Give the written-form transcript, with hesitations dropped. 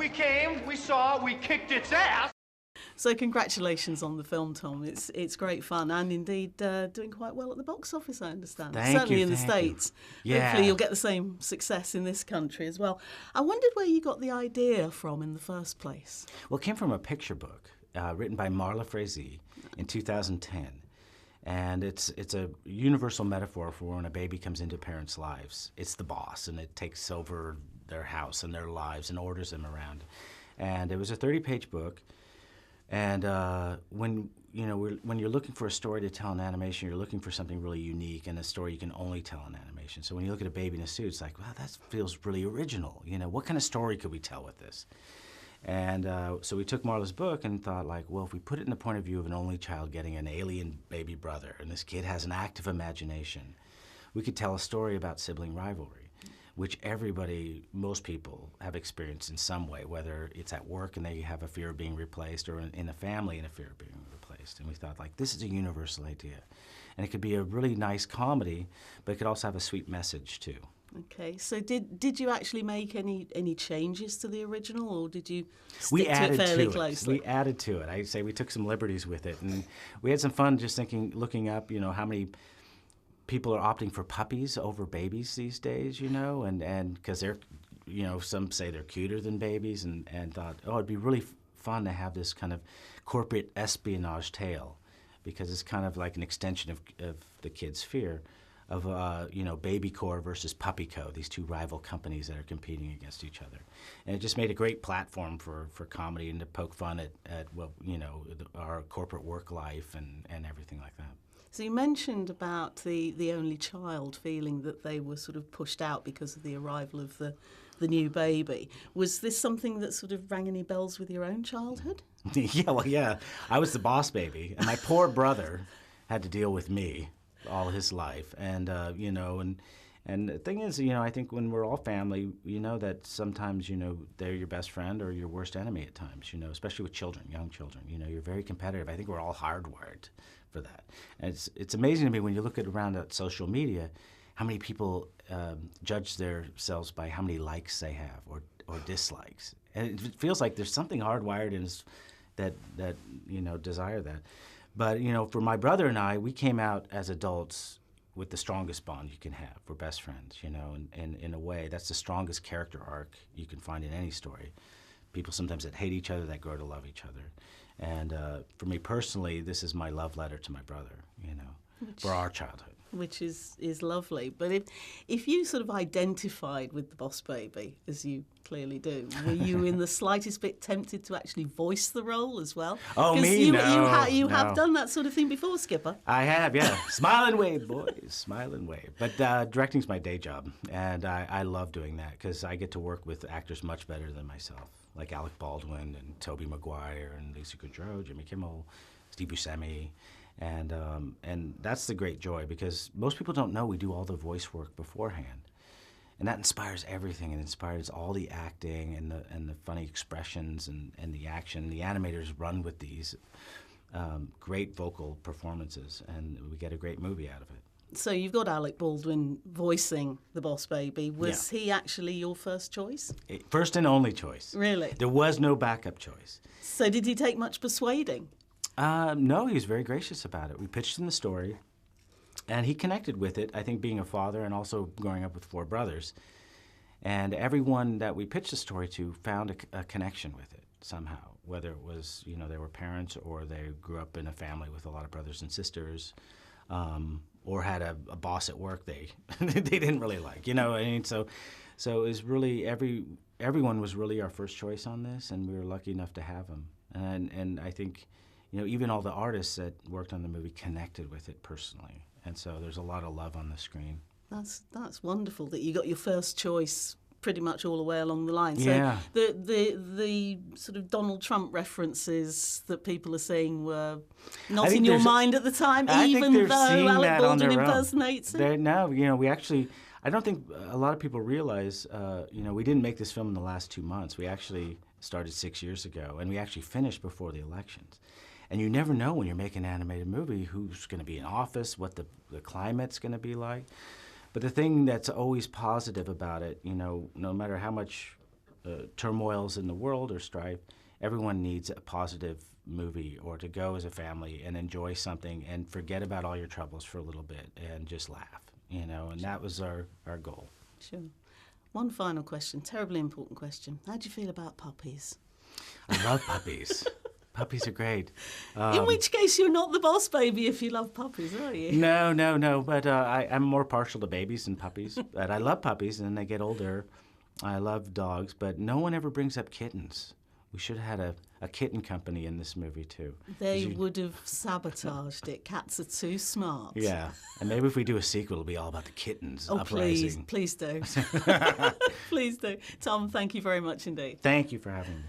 We came, we saw, we kicked its ass. So congratulations on the film, Tom. It's great fun and indeed doing quite well at the box office, I understand. Certainly in the States. Yeah. Hopefully you'll get the same success in this country as well. I wondered where you got the idea from in the first place. Well, it came from a picture book written by Marla Frazee in 2010. And it's a universal metaphor for when a baby comes into parents' lives. It's the boss, and it takes over their house and their lives and orders them around. And it was a 30-page book. And when you're looking for a story to tell in animation, you're looking for something really unique and a story you can only tell in animation. So when you look at a baby in a suit, it's like, wow, that feels really original. You know, what kind of story could we tell with this? And so we took Marla's book and thought, like, well, if we put it in the point of view of an only child getting an alien baby brother, and this kid has an active imagination, we could tell a story about sibling rivalry, which most people have experienced in some way, whether it's at work and they have a fear of being replaced, or in a family and a fear of being replaced. And we thought, like, this is a universal idea. And it could be a really nice comedy, but it could also have a sweet message, too. Okay, so did you actually make any changes to the original, or did you stick We to added it fairly to closely? We added to it. I say we took some liberties with it, and we had some fun just looking up, how many people are opting for puppies over babies these days, and because they're, some say they're cuter than babies, and thought, oh, it'd be really fun to have this kind of corporate espionage tale, because it's kind of like an extension of the kids' fear of, BabyCore versus PuppyCo, these two rival companies that are competing against each other. And it just made a great platform for comedy and to poke fun at our corporate work life and everything like that. So you mentioned about the only child feeling that they were sort of pushed out because of the arrival of the new baby. Was this something that sort of rang any bells with your own childhood? Yeah. I was the boss baby, and my poor brother had to deal with me all his life. And, and the thing is, I think when we're all family, that sometimes, they're your best friend or your worst enemy at times, especially with children, young children. You're very competitive. I think we're all hardwired for that. And it's amazing to me when you look around at social media, how many people judge themselves by how many likes they have or dislikes. And it feels like there's something hardwired in us that desire that. But, for my brother and I, we came out as adults with the strongest bond you can have. We're best friends, and in a way, that's the strongest character arc you can find in any story. People sometimes that hate each other, that grow to love each other. And for me personally, this is my love letter to my brother, for our childhood. Which is lovely. But if you sort of identified with the boss baby, as you clearly do, were you in the slightest bit tempted to actually voice the role as well? Oh, me? No. You have done that sort of thing before, Skipper. I have, yeah. Smile and wave, boys. Smile and wave. But directing's my day job, and I love doing that because I get to work with actors much better than myself, like Alec Baldwin and Tobey Maguire and Lisa Kudrow, Jimmy Kimmel, Steve Buscemi. And that's the great joy, because most people don't know we do all the voice work beforehand. And that inspires everything. It inspires all the acting and the funny expressions and the action. The animators run with these great vocal performances, and we get a great movie out of it. So you've got Alec Baldwin voicing the boss baby. Was he actually your first choice? First and only choice. Really? There was no backup choice. So did he take much persuading? No, he was very gracious about it. We pitched him the story, and he connected with it, I think being a father and also growing up with 4 brothers. And everyone that we pitched the story to found a connection with it somehow, whether it was, they were parents or they grew up in a family with a lot of brothers and sisters, or had a boss at work they didn't really like, I mean? So it was really, everyone was really our first choice on this, and we were lucky enough to have him. And I think, even all the artists that worked on the movie connected with it personally. And so there's a lot of love on the screen. That's wonderful that you got your first choice pretty much all the way along the line. Yeah. So the sort of Donald Trump references that people are saying were not in your mind at the time, even though Alec Baldwin impersonates him? No, we actually, I don't think a lot of people realize, we didn't make this film in the last 2 months. We actually started 6 years ago, and we actually finished before the elections. And you never know when you're making an animated movie who's going to be in office, what the climate's going to be like. But the thing that's always positive about it, no matter how much turmoils in the world or strife, everyone needs a positive movie or to go as a family and enjoy something and forget about all your troubles for a little bit and just laugh, and that was our goal. Sure. One final question, terribly important question. How do you feel about puppies? I love puppies. Puppies are great. In which case, you're not the boss baby if you love puppies, are you? No. But I'm more partial to babies than puppies. But I love puppies, and then they get older. I love dogs, but no one ever brings up kittens. We should have had a kitten company in this movie, too. They would have sabotaged it. Cats are too smart. Yeah. And maybe if we do a sequel, it'll be all about the kittens uprising. Please do. Please do. Tom, thank you very much indeed. Thank you for having me.